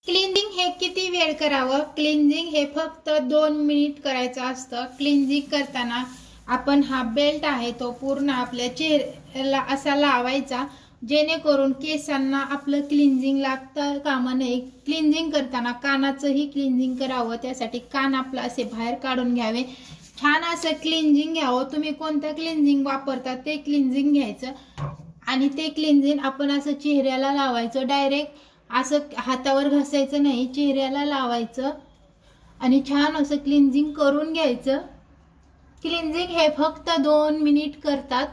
Cleansing हे किती वेळ करावं? क्लिन्झिंग हे फक्त 2 मिनिट करायचं असतं. क्लिन्झिंग करताना आपण हा बेल्ट आहे तो पूर्ण आपल्या चेहऱ्याला असा लावायचा, जेणेकरून केसांना आपलं क्लिन्झिंग लागता कामा नये. क्लिन्झिंग करताना कानाचंही क्लिन्झिंग करावं, त्यासाठी कान आपलं असे बाहेर काढून घ्यावे. छान असं क्लिन्झिंग घ्यावं. तुम्ही कोणतं क्लिन्झिंग वापरता ते क्लिन्झिंग घ्यायचं आणि ते क्लिन्झिंग आपण असं चेहऱ्याला लावायचं. डायरेक्ट असं हातावर घासायचं नाही, चेहऱ्याला लावायचं आणि छान असं क्लिन्झिंग करून घ्यायचं. क्लिन्झिंग हे फक्त 2 मिनिट करतात.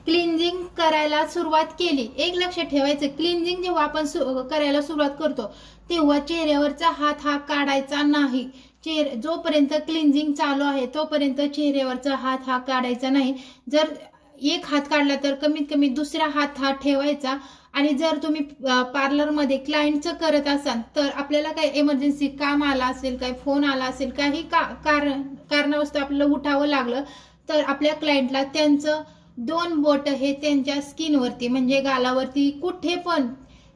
क्लिन्झिंग करायला सुरुवात केली, एक लक्षात ठेवायचं, क्लिन्झिंग जेव्हा आपण करायला सुरुवात करतो तेव्हा चेहऱ्यावरचा हात हा काढायचा नाही. जोपर्यंत क्लिन्झिंग चालू आहे तोपर्यंत चेहऱ्यावरचा हात हा काढायचा नाही. जर एक हात काढला तर कमीत कमी दुसरा हात हा ठेवायचा. आणि जर तुम्ही पार्लरमध्ये क्लायंटचं करत असाल तर आपल्याला काही इमर्जन्सी काम आला असेल, काही फोन आला असेल, काही कारणावस्तव आपल्याला उठावं लागलं तर आपल्या क्लायंटला त्यांचं 2 बोट हे त्यांच्या स्किनवरती म्हणजे गालावरती कुठे पण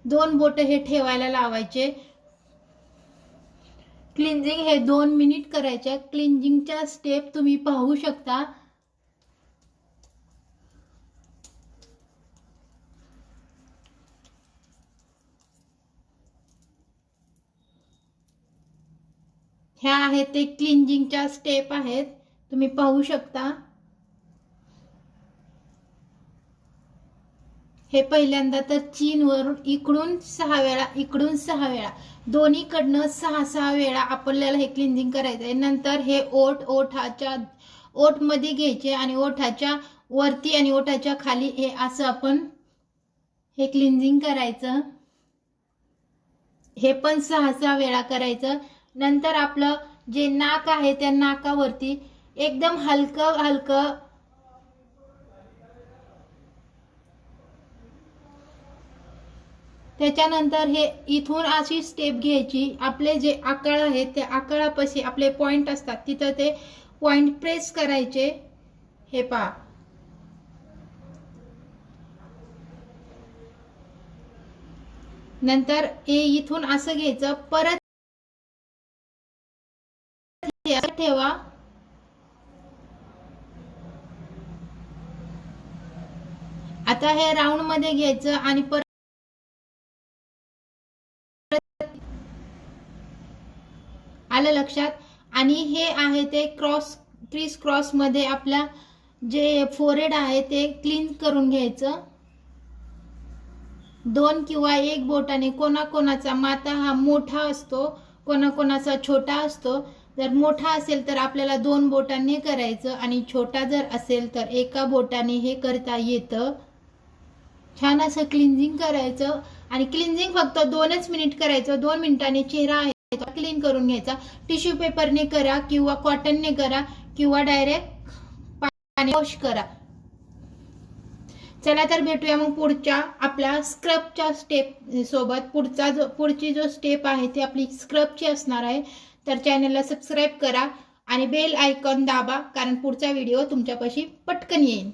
2 बोट हे ठेवायला लावायचे. क्लिन्झिंग हे 2 मिनिट करायचे. क्लिन्झिंगच्या स्टेप तुम्ही पाहू शकता. ह्या आहेत ते क्लिन्झिंगच्या स्टेप आहेत, तुम्ही पाहू शकता. हे पहिल्यांदा तर चीनवरून इकडून 6 वेळा, इकडून 6 वेळा, दोन्हीकडनं 6 वेळा आपल्याला हे क्लिन्झिंग करायचं आहे. नंतर हे ओठ मध्ये घ्यायचे आणि ओठाच्या वरती आणि ओठाच्या खाली हे असं आपण हे क्लिन्झिंग करायचं. हे पण 6 वेळा करायचं. नंतर आपलं जे नाक आहे त्या नाकावरती एकदम हलकं हलकं त्याच्यानंतर हे इथून अशी स्टेप घ्यायची. आपले जे आकळ आहेत त्या आकळापाशी आपले पॉइंट असतात तिथं ते पॉइंट प्रेस करायचे. हे पहा, नंतर हे इथून असं घ्यायचं, परत ठेवा. आता हे राऊंड मध्ये घ्यायचं आणि परत आलं लक्षात. आणि हे आहे ते क्रिस क्रॉस मध्ये आपला जे फोरहेड आहे ते क्लीन करून घ्यायचं. 2 किंवा 1 बोटाने. कोणाकोणाचा माथा हा मोठा असतो, कोणाकोणाचा छोटा असतो. जर मोठा असेल तर आपल्याला 2 बोटांनी करायचं आणि छोटा जर असेल तर एका बोटाने हे करता येतं. छान असं क्लिन्झिंग करायचं आणि क्लिन्झिंग फक्त 2च मिनिट करायचं. 2 मिनिटांनी चेहरा आहे क्लीन करून घ्यायचा. टिश्यू पेपरने करा किंवा कॉटनने करा किंवा डायरेक्ट पाणी वॉश करा. चला तर भेटूया मग पुढच्या आपल्या स्क्रबच्या स्टेप सोबत. पुढची जो स्टेप आहे ती आपली स्क्रबची असणार आहे. तर चॅनलला सबस्क्राईब करा आणि बेल आयकॉन दाबा, कारण पुढचा व्हिडिओ तुमच्यापाशी पटकन येईल.